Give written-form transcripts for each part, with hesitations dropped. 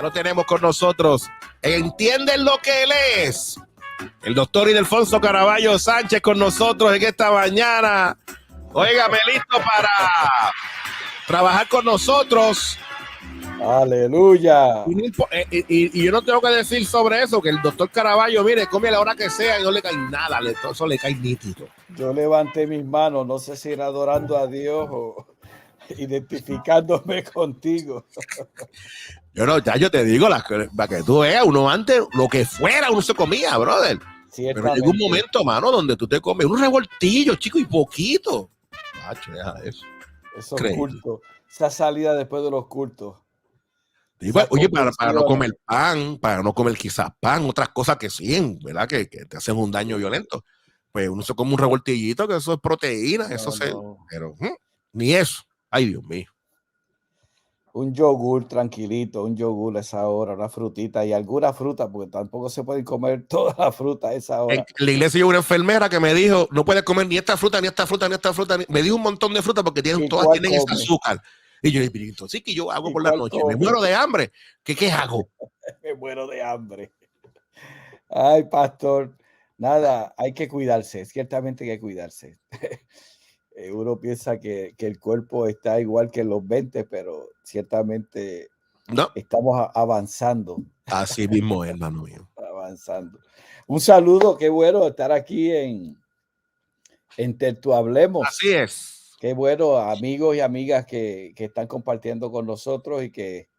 Ya lo tenemos con nosotros. ¿Entienden lo que él es? El doctor Ildefonso Caraballo Sánchez con nosotros en esta mañana. Óigame, listo para trabajar con nosotros. Aleluya. Y yo no tengo que decir sobre eso, que el doctor Caraballo, mire, come a la hora que sea y no le cae nada, eso le cae nítido. Yo levanté mis manos, no sé si era adorando a Dios o identificándome contigo. Yo te digo, para que tú veas, uno antes, lo que fuera, uno se comía, brother. Pero llega un momento, mano, donde tú te comes un revoltillo, chico, y poquito. Macho, deja eso. Esos cultos, esa salida después de los cultos. Oye, para no comer pan, para no comer quizás pan, otras cosas que sí, ¿verdad? Que te hacen un daño violento. Pues uno se come un revoltillito, que eso es proteína, pero ni eso. Ay, Dios mío. Un yogur tranquilito, un yogur a esa hora, una frutita y alguna fruta, porque tampoco se puede comer toda la fruta a esa hora. En la iglesia hay una enfermera que me dijo, no puedes comer ni esta fruta, ni esta fruta, ni esta fruta. Me dijo un montón de frutas porque todas tienen ese azúcar. Y yo le dije, entonces, ¿qué yo hago por la noche? Me muero de hambre. ¿Qué hago? Me muero de hambre. Ay, pastor, nada, hay que cuidarse, ciertamente hay que cuidarse. Uno piensa que el cuerpo está igual que en los 20, pero ciertamente no. Estamos avanzando. Así mismo, hermano mío. Avanzando. Un saludo, qué bueno estar aquí en Tertu Hablemos. Así es. Qué bueno, amigos y amigas que están compartiendo con nosotros y que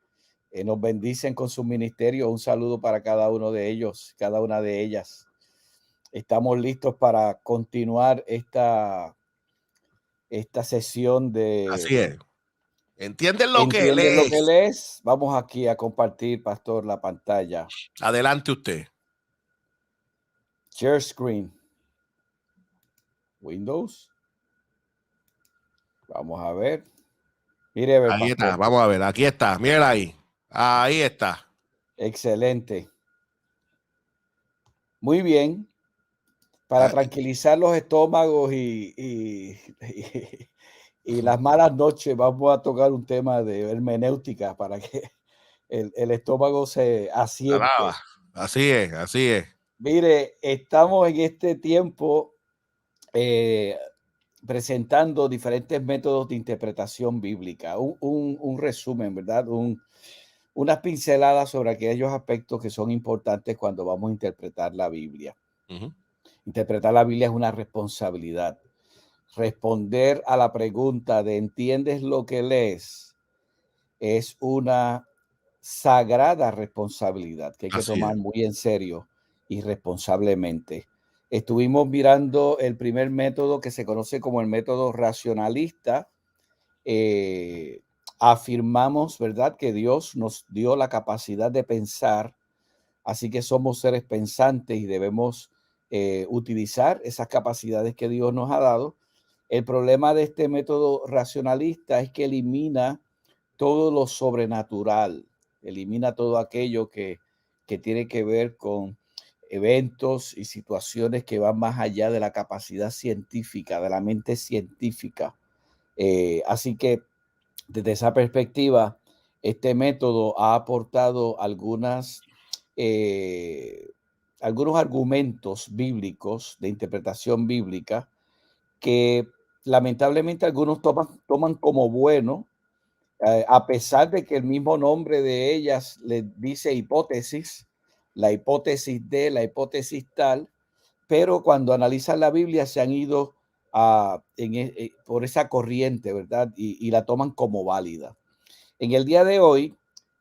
nos bendicen con su ministerio. Un saludo para cada uno de ellos, cada una de ellas. Estamos listos para continuar esta sesión de... Así es. ¿Entienden lo que él es? Vamos aquí a compartir, pastor, la pantalla. Adelante usted. Share screen. Windows. Vamos a ver. Mire, ahí pastor. Está, vamos a ver, aquí está, mira ahí. Ahí está. Excelente. Muy bien. Para tranquilizar los estómagos y las malas noches, vamos a tocar un tema de hermenéutica para que el estómago se asiente. Así es, así es. Mire, estamos en este tiempo presentando diferentes métodos de interpretación bíblica. Un resumen, ¿verdad? Unas pinceladas sobre aquellos aspectos que son importantes cuando vamos a interpretar la Biblia. Interpretar la Biblia es una responsabilidad. Responder a la pregunta de ¿entiendes lo que lees? Es una sagrada responsabilidad que hay que tomar muy en serio y responsablemente. Estuvimos mirando el primer método que se conoce como el método racionalista. Afirmamos, ¿verdad?, que Dios nos dio la capacidad de pensar, así que somos seres pensantes y debemos utilizar esas capacidades que Dios nos ha dado. El problema de este método racionalista es que elimina todo lo sobrenatural, elimina todo aquello que tiene que ver con eventos y situaciones que van más allá de la capacidad científica, de la mente científica. Así que desde esa perspectiva, este método ha aportado algunos argumentos bíblicos de interpretación bíblica que lamentablemente algunos toman como bueno, a pesar de que el mismo nombre de ellas les dice hipótesis, la hipótesis de, la hipótesis tal, pero cuando analizan la Biblia se han ido por esa corriente, ¿verdad? Y la toman como válida. En el día de hoy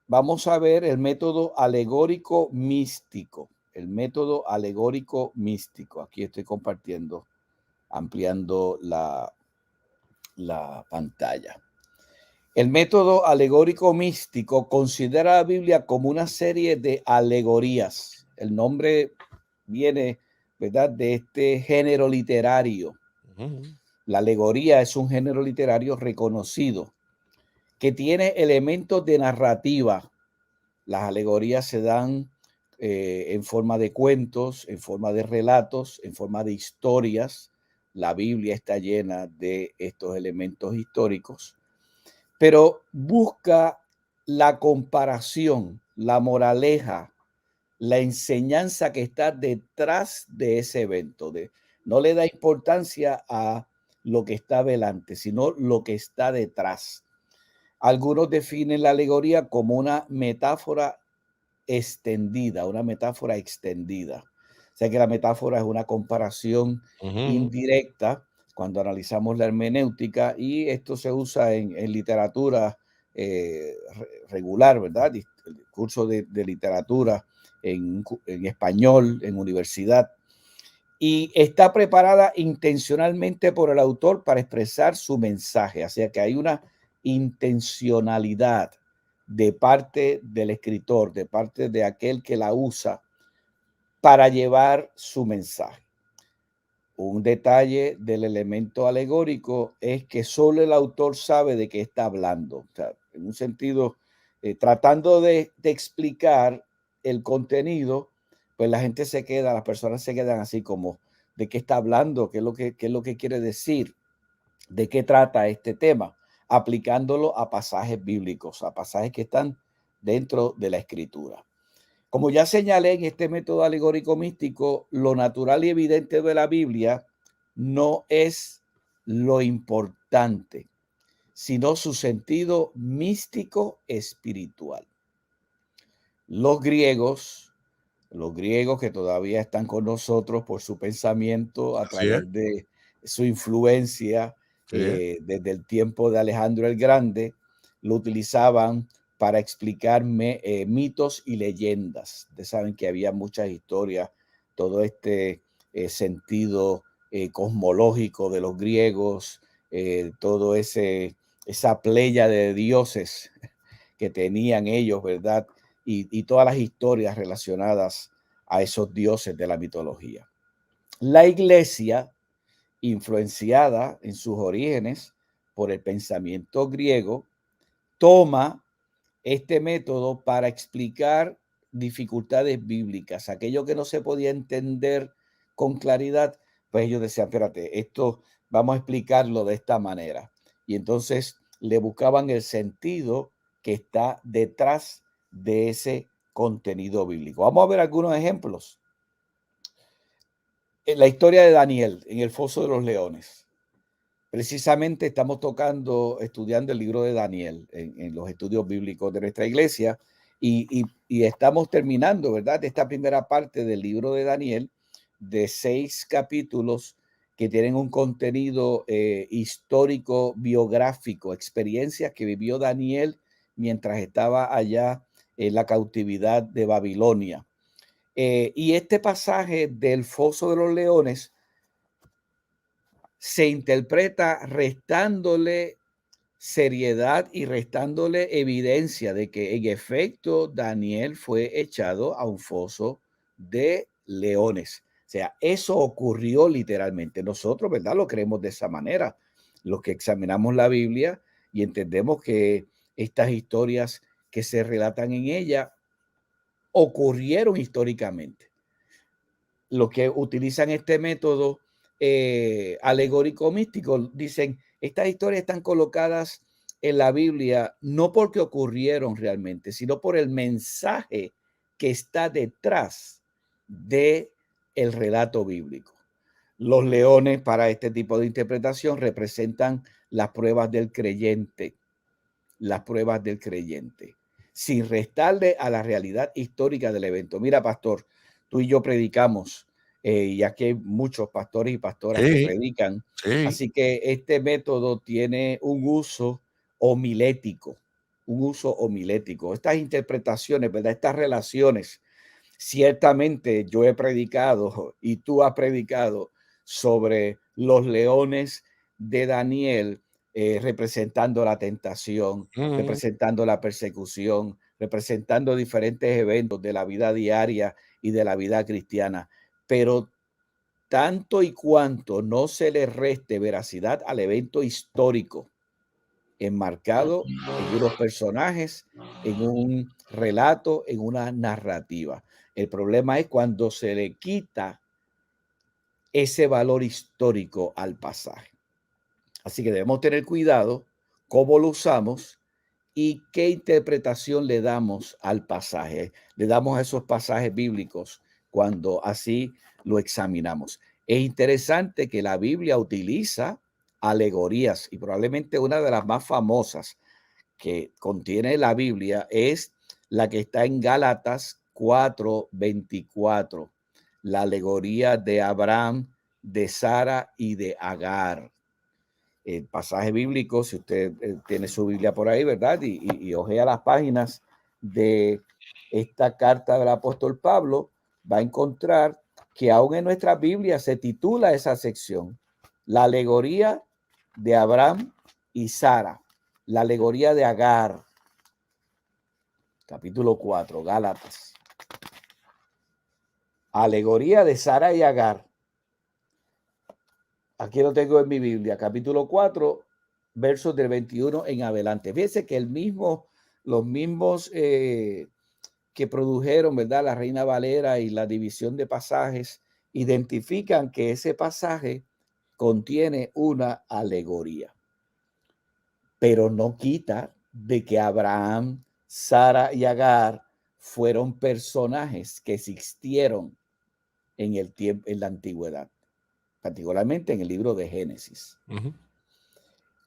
vamos a ver el método alegórico místico, el método alegórico místico. Aquí estoy compartiendo, ampliando la pantalla. El método alegórico místico considera la Biblia como una serie de alegorías. El nombre viene, ¿verdad?, de este género literario. La alegoría es un género literario reconocido que tiene elementos de narrativa. Las alegorías se dan en forma de cuentos, en forma de relatos, en forma de historias. La Biblia está llena de estos elementos históricos, pero busca la comparación, la moraleja, la enseñanza que está detrás de ese evento. No le da importancia a lo que está delante, sino lo que está detrás. Algunos definen la alegoría como una metáfora extendida, una metáfora extendida. O sea que la metáfora es una comparación indirecta cuando analizamos la hermenéutica, y esto se usa en literatura regular, ¿verdad? El curso de literatura en español, en universidad. Y está preparada intencionalmente por el autor para expresar su mensaje. O sea que hay una intencionalidad de parte del escritor, de parte de aquel que la usa para llevar su mensaje. Un detalle del elemento alegórico es que solo el autor sabe de qué está hablando. O sea, en un sentido, tratando de explicar el contenido, pues la gente se queda, las personas se quedan así como, ¿de qué está hablando? ¿Qué es lo que quiere decir? ¿De qué trata este tema? Aplicándolo a pasajes bíblicos, a pasajes que están dentro de la escritura. Como ya señalé, en este método alegórico místico, lo natural y evidente de la Biblia no es lo importante, sino su sentido místico espiritual. Los griegos que todavía están con nosotros por su pensamiento a Así es. través de su influencia Sí. desde el tiempo de Alejandro el Grande, lo utilizaban para explicar mitos y leyendas. Ustedes saben que había muchas historias, todo este sentido cosmológico de los griegos, todo esa playa de dioses que tenían ellos, ¿verdad? Y todas las historias relacionadas a esos dioses de la mitología. La iglesia, influenciada en sus orígenes por el pensamiento griego, toma este método para explicar dificultades bíblicas, aquello que no se podía entender con claridad. Pues ellos decían, espérate, esto vamos a explicarlo de esta manera. Y entonces le buscaban el sentido que está detrás de ese contenido bíblico. Vamos a ver algunos ejemplos. En la historia de Daniel en el foso de los leones. Precisamente estamos estudiando el libro de Daniel en los estudios bíblicos de nuestra iglesia, y estamos terminando, ¿verdad? Esta primera parte del libro de Daniel, de 6 capítulos que tienen un contenido histórico, biográfico, experiencias que vivió Daniel mientras estaba allá en la cautividad de Babilonia. Y este pasaje del foso de los leones se interpreta restándole seriedad y restándole evidencia de que en efecto Daniel fue echado a un foso de leones. O sea, eso ocurrió literalmente. Nosotros, ¿verdad? Lo creemos de esa manera. Los que examinamos la Biblia y entendemos que estas historias que se relatan en ella ocurrieron históricamente. Los que utilizan este método alegórico místico dicen, estas historias están colocadas en la Biblia no porque ocurrieron realmente, sino por el mensaje que está detrás de el relato bíblico. Los leones, para este tipo de interpretación, representan las pruebas del creyente, sin restarle a la realidad histórica del evento. Mira, pastor, tú y yo predicamos, y aquí hay muchos pastores y pastoras que predican, así que este método tiene un uso homilético, Estas interpretaciones, ¿verdad? Estas relaciones. Ciertamente yo he predicado y tú has predicado sobre los leones de Daniel, representando la tentación, representando la persecución, representando diferentes eventos de la vida diaria y de la vida cristiana. Pero tanto y cuanto no se le reste veracidad al evento histórico enmarcado en unos personajes, en un relato, en una narrativa. El problema es cuando se le quita ese valor histórico al pasaje. Así que debemos tener cuidado cómo lo usamos ¿Y qué interpretación le damos al pasaje? Le damos a esos pasajes bíblicos cuando así lo examinamos. Es interesante que la Biblia utiliza alegorías y probablemente una de las más famosas que contiene la Biblia es la que está en Gálatas 4:24, la alegoría de Abraham, de Sara y de Agar. El pasaje bíblico, si usted tiene su Biblia por ahí, ¿verdad? Y ojea las páginas de esta carta del apóstol Pablo, va a encontrar que aún en nuestra Biblia se titula esa sección, la alegoría de Abraham y Sara, la alegoría de Agar, capítulo 4, Gálatas. Alegoría de Sara y Agar. Aquí lo tengo en mi Biblia, capítulo 4, versos del 21 en adelante. Fíjense que los mismos que produjeron, ¿verdad? La Reina Valera y la división de pasajes, identifican que ese pasaje contiene una alegoría, pero no quita de que Abraham, Sara y Agar fueron personajes que existieron en el tiempo, en la antigüedad, particularmente en el libro de Génesis.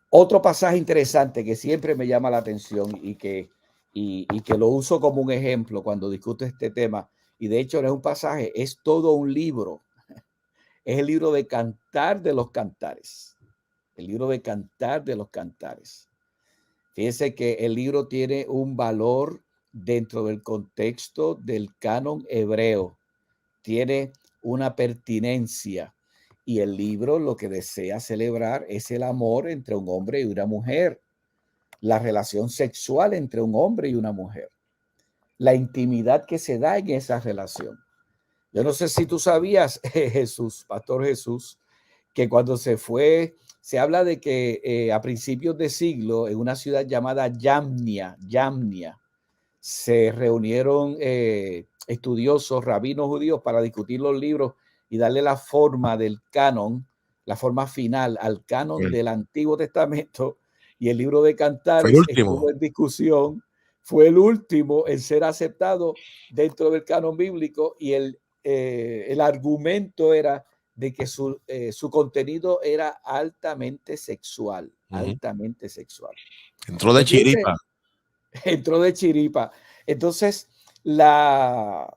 Otro pasaje interesante que siempre me llama la atención y que lo uso como un ejemplo cuando discuto este tema, y de hecho no es un pasaje, es todo un libro. Es el libro de Cantar de los Cantares. El libro de Cantar de los Cantares. Fíjense que el libro tiene un valor dentro del contexto del canon hebreo. Tiene una pertinencia. Y el libro lo que desea celebrar es el amor entre un hombre y una mujer, la relación sexual entre un hombre y una mujer, la intimidad que se da en esa relación. Yo no sé si tú sabías, Jesús, Pastor Jesús, que cuando se habla de que a principios de siglo, en una ciudad llamada Yamnia, se reunieron estudiosos, rabinos judíos para discutir los libros y darle la forma del canon, la forma final al canon del Antiguo Testamento, y el libro de Cantares estuvo en discusión, fue el último en ser aceptado dentro del canon bíblico, y el argumento era de que su contenido era altamente sexual, altamente sexual. Entró de chiripa. Entró de chiripa. Entonces, la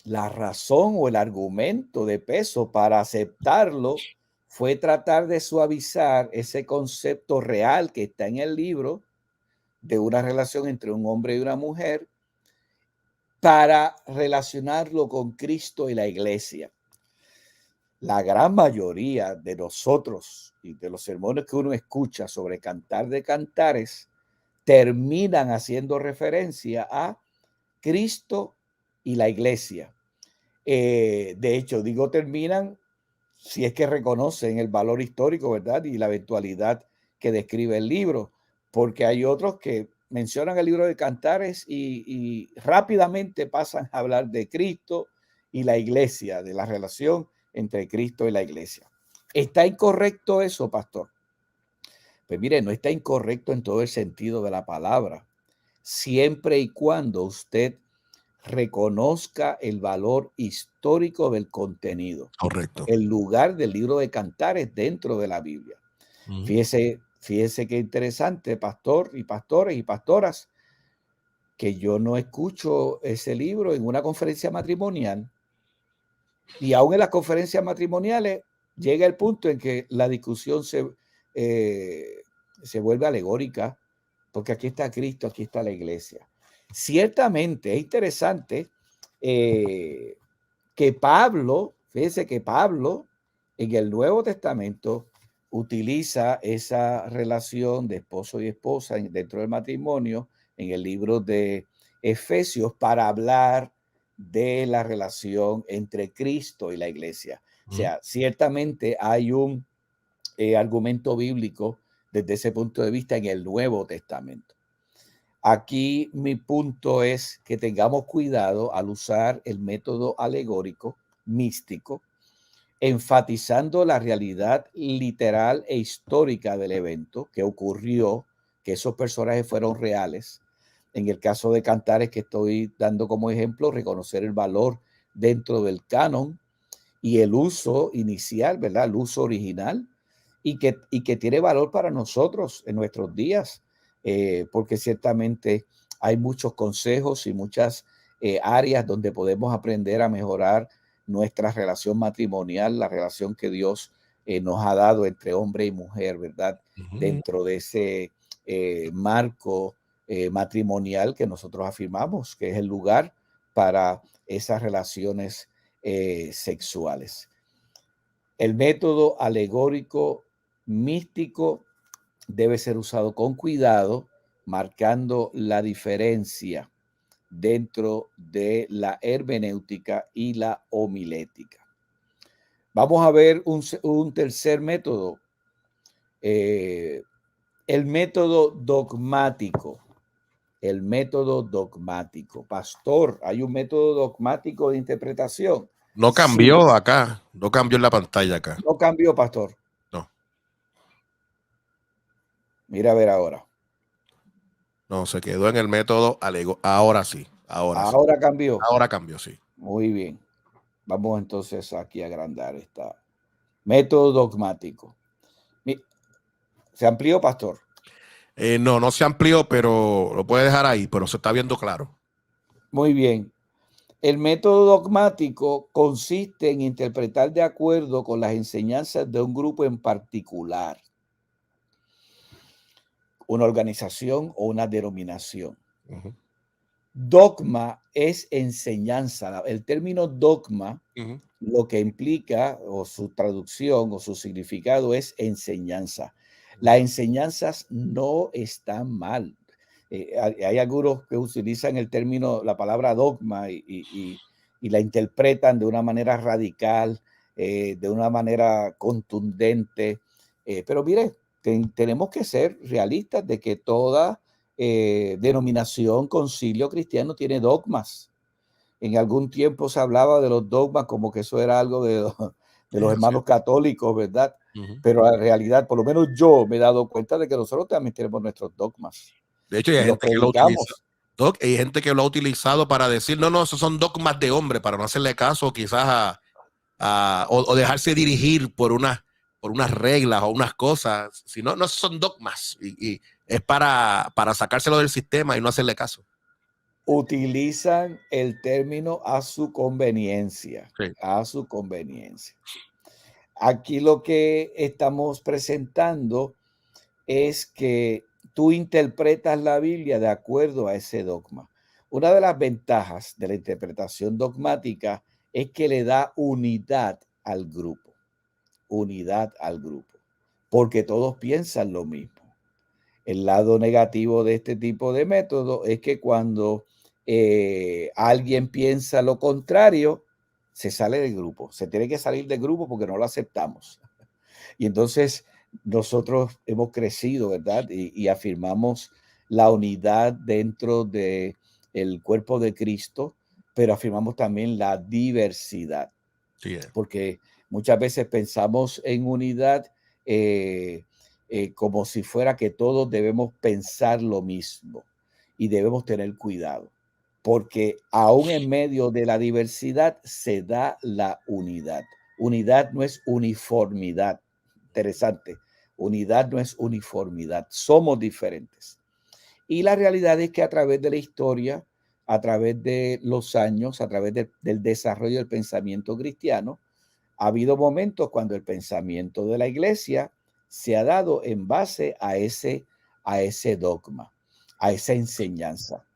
razón o el argumento de peso para aceptarlo fue tratar de suavizar ese concepto real que está en el libro de una relación entre un hombre y una mujer para relacionarlo con Cristo y la iglesia. La gran mayoría de nosotros y de los sermones que uno escucha sobre Cantar de Cantares terminan haciendo referencia a Cristo y la iglesia. De hecho, digo terminan si es que reconocen el valor histórico, ¿verdad? Y la eventualidad que describe el libro, porque hay otros que mencionan el libro de Cantares y rápidamente pasan a hablar de Cristo y la iglesia, de la relación entre Cristo y la iglesia. ¿Está incorrecto eso, pastor? Pues mire, no está incorrecto en todo el sentido de la palabra, siempre y cuando usted reconozca el valor histórico del contenido. Correcto. El lugar del libro de Cantares dentro de la Biblia. Fíjese qué interesante, pastor y pastores y pastoras, que yo no escucho ese libro en una conferencia matrimonial, y aún en las conferencias matrimoniales llega el punto en que la discusión se vuelve alegórica, porque aquí está Cristo, aquí está la iglesia. Ciertamente es interesante que Pablo, fíjense que Pablo en el Nuevo Testamento utiliza esa relación de esposo y esposa dentro del matrimonio en el libro de Efesios para hablar de la relación entre Cristo y la iglesia. O sea, ciertamente hay un argumento bíblico desde ese punto de vista en el Nuevo Testamento. Aquí mi punto es que tengamos cuidado al usar el método alegórico, místico, enfatizando la realidad literal e histórica del evento que ocurrió que esos personajes fueron reales. En el caso de Cantares, que estoy dando como ejemplo, reconocer el valor dentro del canon y el uso inicial, ¿verdad? El uso original y que tiene valor para nosotros en nuestros días, porque ciertamente hay muchos consejos y muchas áreas donde podemos aprender a mejorar nuestra relación matrimonial, la relación que Dios nos ha dado entre hombre y mujer, ¿verdad? Dentro de ese marco matrimonial que nosotros afirmamos, que es el lugar para esas relaciones sexuales. El método alegórico místico debe ser usado con cuidado, marcando la diferencia dentro de la hermenéutica y la homilética. Vamos a ver un tercer método, el método dogmático. El método dogmático. Pastor, ¿hay un método dogmático de interpretación? No cambió acá, no cambió en la pantalla acá. No cambió, pastor. No. Mira a ver ahora. No, se quedó en el método alegórico. Ahora sí, ahora sí. Cambió. Ahora cambió, sí. Muy bien. Vamos entonces aquí a agrandar esta. Método dogmático. ¿Se amplió, pastor? No se amplió, pero lo puede dejar ahí, pero se está viendo claro. Muy bien. El método dogmático consiste en interpretar de acuerdo con las enseñanzas de un grupo en particular, una organización o una denominación. Dogma es enseñanza. El término dogma lo que implica, o su traducción o su significado, es enseñanza. Las enseñanzas no están mal. Hay algunos que utilizan el término, la palabra dogma y la interpretan de una manera radical, de una manera contundente. Pero mire, tenemos que ser realistas de que toda denominación, concilio cristiano tiene dogmas. En algún tiempo se hablaba de los dogmas como que eso era algo de los hermanos católicos, ¿verdad? Pero la realidad, por lo menos yo me he dado cuenta de que nosotros también tenemos nuestros dogmas. De hecho, hay gente que lo ha utilizado para decir, no, esos son dogmas de hombre, para no hacerle caso quizás o dejarse dirigir por unas reglas o unas cosas, sino no son dogmas y es para sacárselo del sistema y no hacerle caso. Utilizan el término a su conveniencia, sí. A su conveniencia. Aquí lo que estamos presentando es que tú interpretas la Biblia de acuerdo a ese dogma. Una de las ventajas de la interpretación dogmática es que le da unidad al grupo, porque todos piensan lo mismo. El lado negativo de este tipo de método es que cuando alguien piensa lo contrario, se sale del grupo, se tiene que salir del grupo porque no lo aceptamos. Y entonces nosotros hemos crecido, ¿verdad? Y afirmamos la unidad dentro del cuerpo de Cristo, pero afirmamos también la diversidad. Sí. Porque muchas veces pensamos en unidad como si fuera que todos debemos pensar lo mismo y debemos tener cuidado, porque aún en medio de la diversidad se da la unidad. Unidad no es uniformidad. Interesante. Unidad no es uniformidad. Somos diferentes. Y la realidad es que a través de la historia, a través de los años, a través del desarrollo del pensamiento cristiano, ha habido momentos cuando el pensamiento de la iglesia se ha dado en base a ese dogma, a esa enseñanza.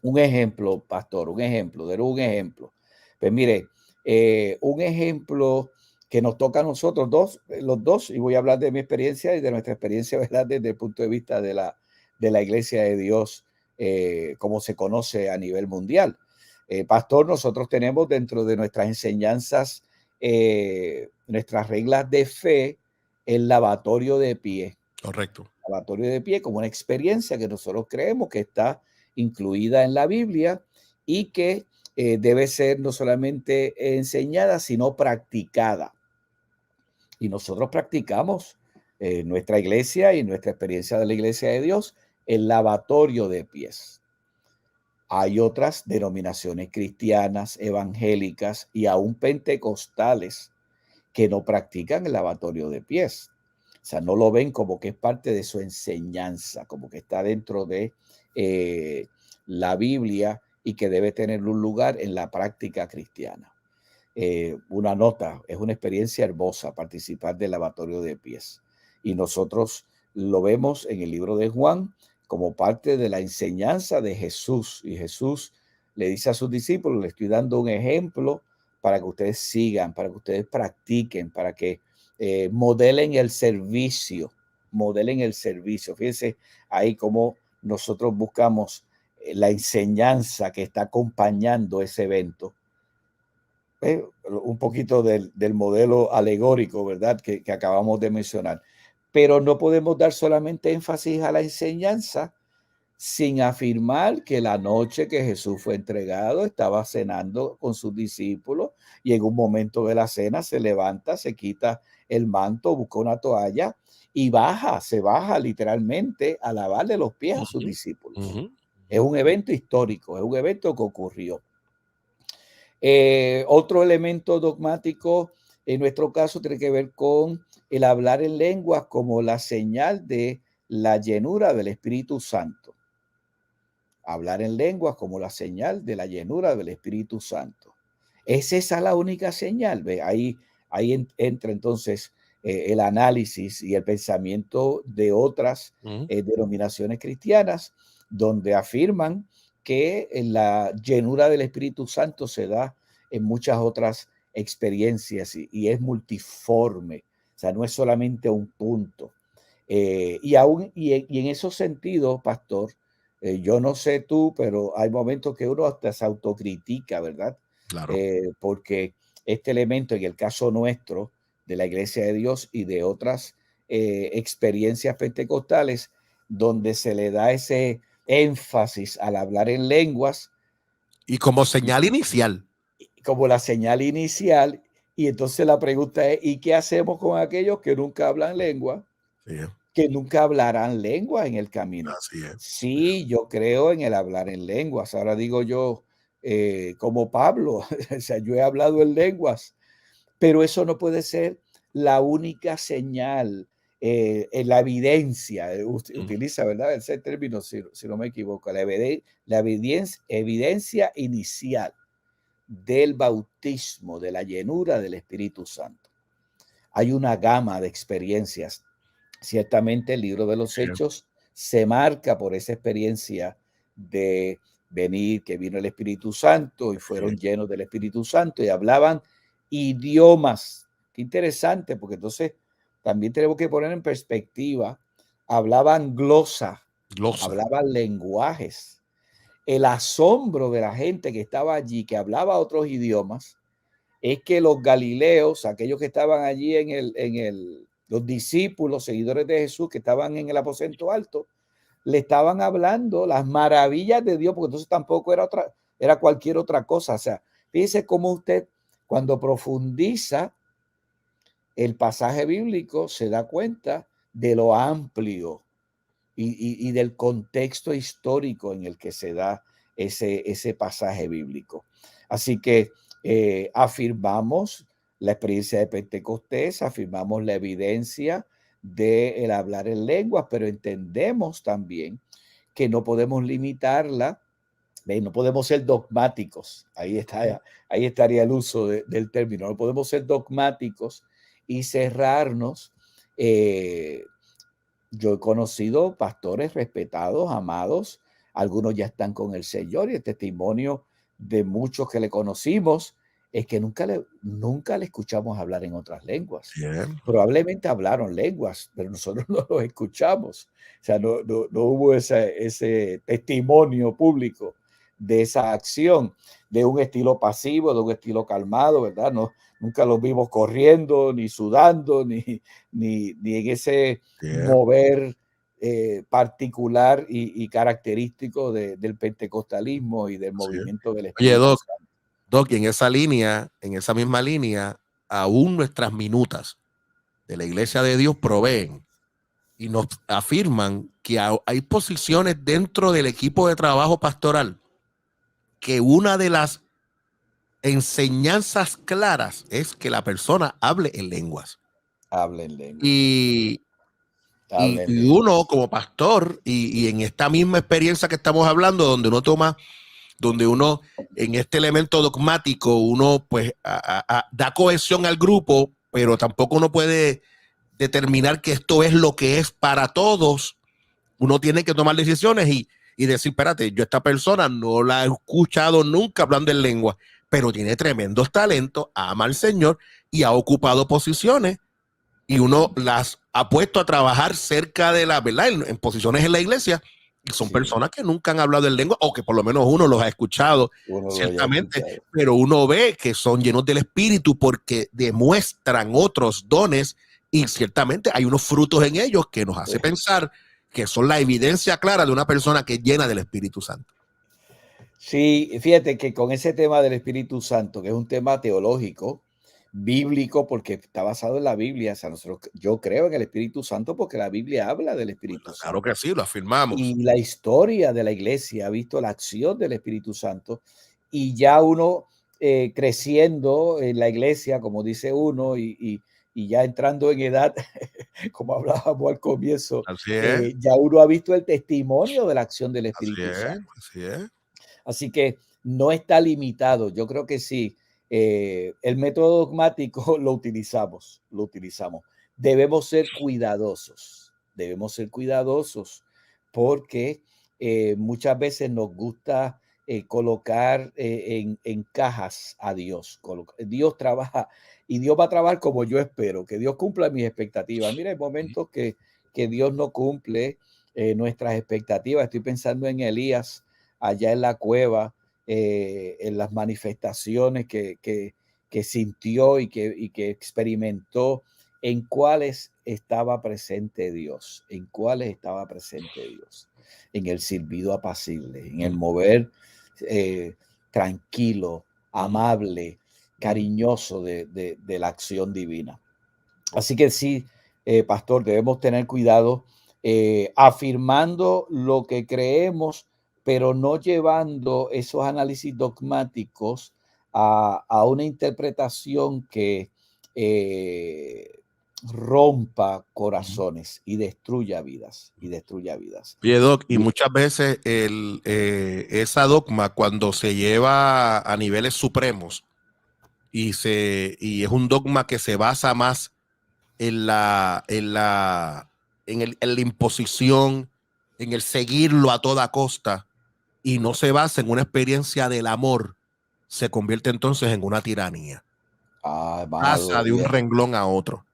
Un ejemplo, pastor, un ejemplo. Pues mire, un ejemplo que nos toca a nosotros los dos, y voy a hablar de mi experiencia y de nuestra experiencia, ¿verdad? Desde el punto de vista de la Iglesia de Dios, como se conoce a nivel mundial. Pastor, nosotros tenemos dentro de nuestras enseñanzas, nuestras reglas de fe, el lavatorio de pie. Correcto. Lavatorio de pie como una experiencia que nosotros creemos que está incluida en la Biblia y que debe ser no solamente enseñada, sino practicada. Y nosotros practicamos nuestra iglesia y nuestra experiencia de la Iglesia de Dios, el lavatorio de pies. Hay otras denominaciones cristianas, evangélicas y aún pentecostales que no practican el lavatorio de pies. O sea, no lo ven como que es parte de su enseñanza, como que está dentro de la Biblia y que debe tener un lugar en la práctica cristiana. Una nota, es una experiencia hermosa participar del lavatorio de pies. Y nosotros lo vemos en el libro de Juan como parte de la enseñanza de Jesús. Y Jesús le dice a sus discípulos, le estoy dando un ejemplo para que ustedes sigan, para que ustedes practiquen, para que modelen el servicio, modelen el servicio. Fíjense ahí cómo nosotros buscamos la enseñanza que está acompañando ese evento. Un poquito del modelo alegórico, ¿verdad? Que acabamos de mencionar. Pero no podemos dar solamente énfasis a la enseñanza sin afirmar que la noche que Jesús fue entregado estaba cenando con sus discípulos y en un momento de la cena se levanta, se quita el manto, busca una toalla y se baja literalmente a lavarle los pies a sus discípulos. Es un evento histórico, es un evento que ocurrió. Otro elemento dogmático en nuestro caso tiene que ver con el hablar en lenguas como la señal de la llenura del Espíritu Santo. Hablar en lenguas como la señal de la llenura del Espíritu Santo. ¿Es esa la única señal? ¿Ve? Ahí entra entonces el análisis y el pensamiento de otras denominaciones cristianas, donde afirman que la llenura del Espíritu Santo se da en muchas otras experiencias y es multiforme. O sea, no es solamente un punto. Y en esos sentidos, pastor, yo no sé tú, pero hay momentos que uno hasta se autocritica, ¿verdad? Claro. Porque este elemento, en el caso nuestro, de la Iglesia de Dios y de otras experiencias pentecostales, donde se le da ese énfasis al hablar en lenguas. Y como señal inicial. Como la señal inicial. Y entonces la pregunta es, ¿y qué hacemos con aquellos que nunca hablan lengua? Sí. Que nunca hablarán lengua en el camino. Así es. Sí, yo creo en el hablar en lenguas. Ahora digo yo, como Pablo, o sea, yo he hablado en lenguas, pero eso no puede ser la única señal, en la evidencia. Usted utiliza, ¿verdad? Ese término, si no me equivoco, la evidencia inicial del bautismo, de la llenura del Espíritu Santo. Hay una gama de experiencias. Ciertamente el libro de los Hechos se marca por esa experiencia de venir, que vino el Espíritu Santo y fueron llenos del Espíritu Santo y hablaban idiomas. Qué interesante, porque entonces también tenemos que poner en perspectiva, hablaban glosa. Hablaban lenguajes. El asombro de la gente que estaba allí, que hablaba otros idiomas, es que los galileos, aquellos que estaban allí los discípulos, seguidores de Jesús, que estaban en el aposento alto, le estaban hablando las maravillas de Dios, porque entonces tampoco era cualquier otra cosa. O sea, fíjese cómo usted, cuando profundiza el pasaje bíblico, se da cuenta de lo amplio y del contexto histórico en el que se da ese pasaje bíblico. Así que afirmamos la experiencia de Pentecostés, afirmamos la evidencia del hablar en lenguas, pero entendemos también que no podemos limitarla, no podemos ser dogmáticos. Ahí estaría el uso del término. No podemos ser dogmáticos y cerrarnos. Yo he conocido pastores respetados, amados, algunos ya están con el Señor y el testimonio de muchos que le conocimos es que nunca le escuchamos hablar en otras lenguas. Probablemente hablaron lenguas, pero nosotros no los escuchamos. O sea, no hubo ese testimonio público de esa acción, de un estilo pasivo, de un estilo calmado, ¿verdad? Nunca los vimos corriendo, ni sudando, ni en ese mover particular y característico del pentecostalismo y del movimiento del Espíritu Santo. Santo. Doc, y en esa misma línea, aún nuestras minutas de la Iglesia de Dios proveen y nos afirman que hay posiciones dentro del equipo de trabajo pastoral que una de las enseñanzas claras es que la persona hable en lenguas. Hable en lenguas. Y uno como pastor, y en esta misma experiencia que estamos hablando, donde uno en este elemento dogmático, uno pues da cohesión al grupo, pero tampoco uno puede determinar que esto es lo que es para todos. Uno tiene que tomar decisiones y decir, espérate, yo a esta persona no la he escuchado nunca hablando en lengua, pero tiene tremendos talentos, ama al Señor y ha ocupado posiciones y uno las ha puesto a trabajar cerca de la verdad, en posiciones en la iglesia, y son personas que nunca han hablado en lengua, o que por lo menos uno los ha escuchado, ciertamente, pero uno ve que son llenos del Espíritu porque demuestran otros dones, y ciertamente hay unos frutos en ellos que nos hace pensar que son la evidencia clara de una persona que es llena del Espíritu Santo. Sí, fíjate que con ese tema del Espíritu Santo, que es un tema teológico, bíblico, porque está basado en la Biblia. O sea, yo creo en el Espíritu Santo porque la Biblia habla del Espíritu Santo. Claro que sí, lo afirmamos. Y la historia de la iglesia ha visto la acción del Espíritu Santo, y ya uno creciendo en la iglesia, como dice uno, y ya entrando en edad, como hablábamos al comienzo, ya uno ha visto el testimonio de la acción del Espíritu Santo. Así es. Así que no está limitado. Yo creo que sí. El método dogmático lo utilizamos. Debemos ser cuidadosos porque muchas veces nos gusta colocar en cajas a Dios. Dios trabaja y Dios va a trabajar como yo espero, que Dios cumpla mis expectativas. Mira, hay momentos que Dios no cumple nuestras expectativas. Estoy pensando en Elías allá en la cueva, en las manifestaciones que sintió y que experimentó, en cuáles estaba presente Dios, en el silbido apacible, en el mover tranquilo, amable, cariñoso de la acción divina. Así que sí, pastor, debemos tener cuidado afirmando lo que creemos, pero no llevando esos análisis dogmáticos a una interpretación que rompa corazones y destruya vidas. Oye, Doc, y muchas veces esa dogma, cuando se lleva a niveles supremos y es un dogma que se basa más en la imposición, en el seguirlo a toda costa, y no se basa en una experiencia del amor, se convierte entonces en una tiranía. Pasa de un renglón a otro.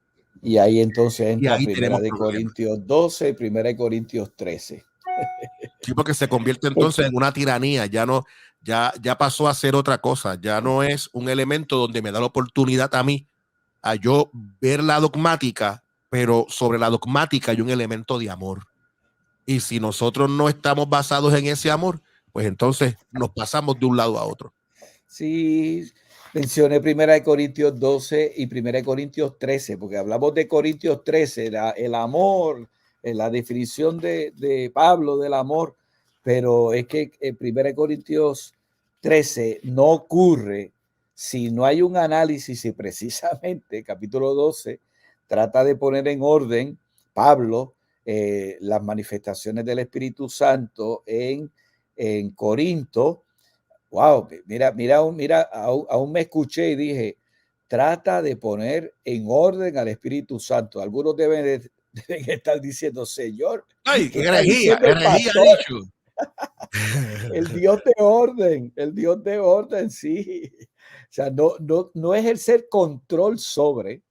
Y ahí entonces entra Primera de Corintios 12 y Primera de Corintios 13. Sí, porque se convierte entonces en una tiranía, ya pasó a ser otra cosa, ya no es un elemento donde me da la oportunidad a mí a yo ver la dogmática, pero sobre la dogmática hay un elemento de amor. Y si nosotros no estamos basados en ese amor, pues entonces nos pasamos de un lado a otro. Sí, mencioné Primera de Corintios 12 y Primera de Corintios 13, porque hablamos de Corintios 13, el amor, la definición de Pablo del amor, pero es que en Primera de Corintios 13 no ocurre si no hay un análisis, y precisamente capítulo 12 trata de poner en orden Pablo las manifestaciones del Espíritu Santo en Corinto. Wow, mira, aún me escuché y dije, trata de poner en orden al Espíritu Santo. Algunos deben estar diciendo, Señor, ¡ay, ¿qué qué herejía dicho! El Dios de orden, sí. O sea, no es ejercer control sobre,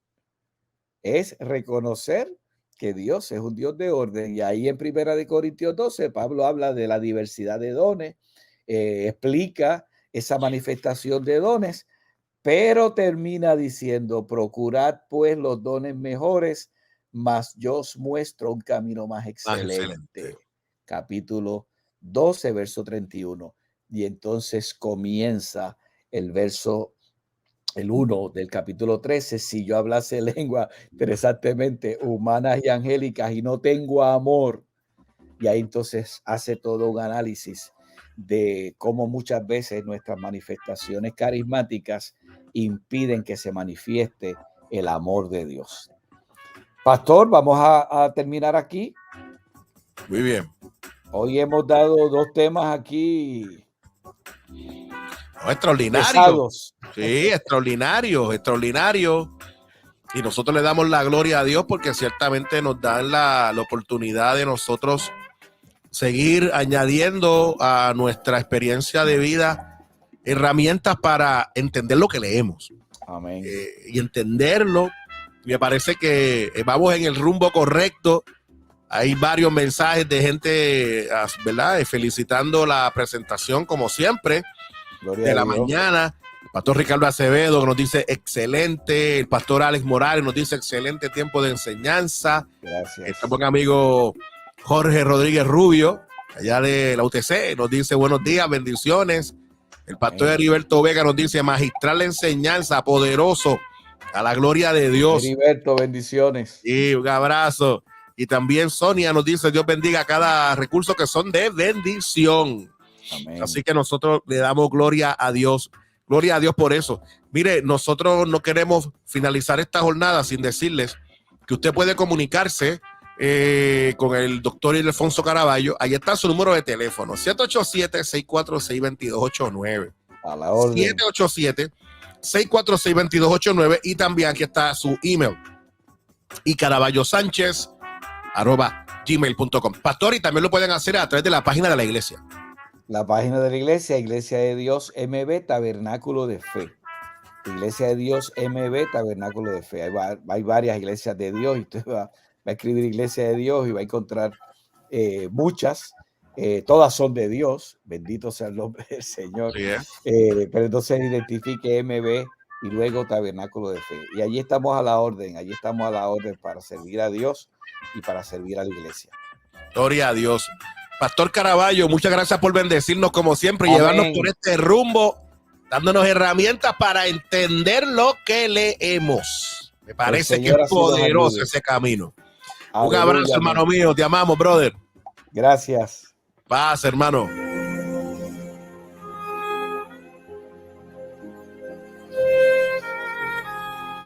es reconocer que Dios es un Dios de orden. Y ahí en Primera de Corintios 12, Pablo habla de la diversidad de dones, explica esa manifestación de dones, pero termina diciendo, procurad pues los dones mejores, mas yo os muestro un camino más excelente. Capítulo 12, verso 31. Y entonces comienza el verso el 1 del capítulo 13, si yo hablase lengua, interesantemente, humanas y angélicas y no tengo amor. Y ahí entonces hace todo un análisis de cómo muchas veces nuestras manifestaciones carismáticas impiden que se manifieste el amor de Dios. Pastor, vamos a terminar aquí. Muy bien. Hoy hemos dado 2 temas aquí. Extraordinario. Pesados. Sí, extraordinario, extraordinario. Y nosotros le damos la gloria a Dios porque ciertamente nos dan la oportunidad de nosotros seguir añadiendo a nuestra experiencia de vida herramientas para entender lo que leemos. Amén. Y entenderlo. Me parece que vamos en el rumbo correcto. Hay varios mensajes de gente, ¿verdad? Felicitando la presentación como siempre. Gloria de a la Dios. mañana. El pastor Ricardo Acevedo nos dice excelente. El pastor Alex Morales nos dice excelente tiempo de enseñanza. Gracias. Este buen amigo Jorge Rodríguez Rubio, allá de la UTC, nos dice buenos días, bendiciones. El pastor Heriberto Vega nos dice magistral enseñanza, poderoso, a la gloria de Dios. Heriberto, bendiciones. Y un abrazo. Y también Sonia nos dice Dios bendiga cada recurso que son de bendición. Amén. Así que nosotros le damos gloria a Dios. Gloria a Dios por eso. Mire, nosotros no queremos finalizar esta jornada sin decirles que usted puede comunicarse con el doctor Ildefonso Caraballo. Ahí está su número de teléfono, 787-646-2289. A la orden. 787-646-2289. Y también aquí está su email, y caraballosánchez@gmail.com. Pastor, y también lo pueden hacer a través de la página de la iglesia. La página de la iglesia, Iglesia de Dios MB, Tabernáculo de Fe. Iglesia de Dios MB, Tabernáculo de Fe. Hay varias iglesias de Dios y usted va a escribir Iglesia de Dios y va a encontrar muchas. Todas son de Dios. Bendito sea el nombre del Señor. Sí, pero entonces identifique MB y luego Tabernáculo de Fe. Y allí estamos a la orden. Allí estamos a la orden para servir a Dios y para servir a la iglesia. Gloria a Dios. Pastor Caraballo, muchas gracias por bendecirnos como siempre y Amén. llevarnos por este rumbo, dándonos herramientas para entender lo que leemos. Me parece que es poderoso ese camino. Aleluya, un abrazo, hermano mío. Te amamos, brother. Gracias. Paz, hermano.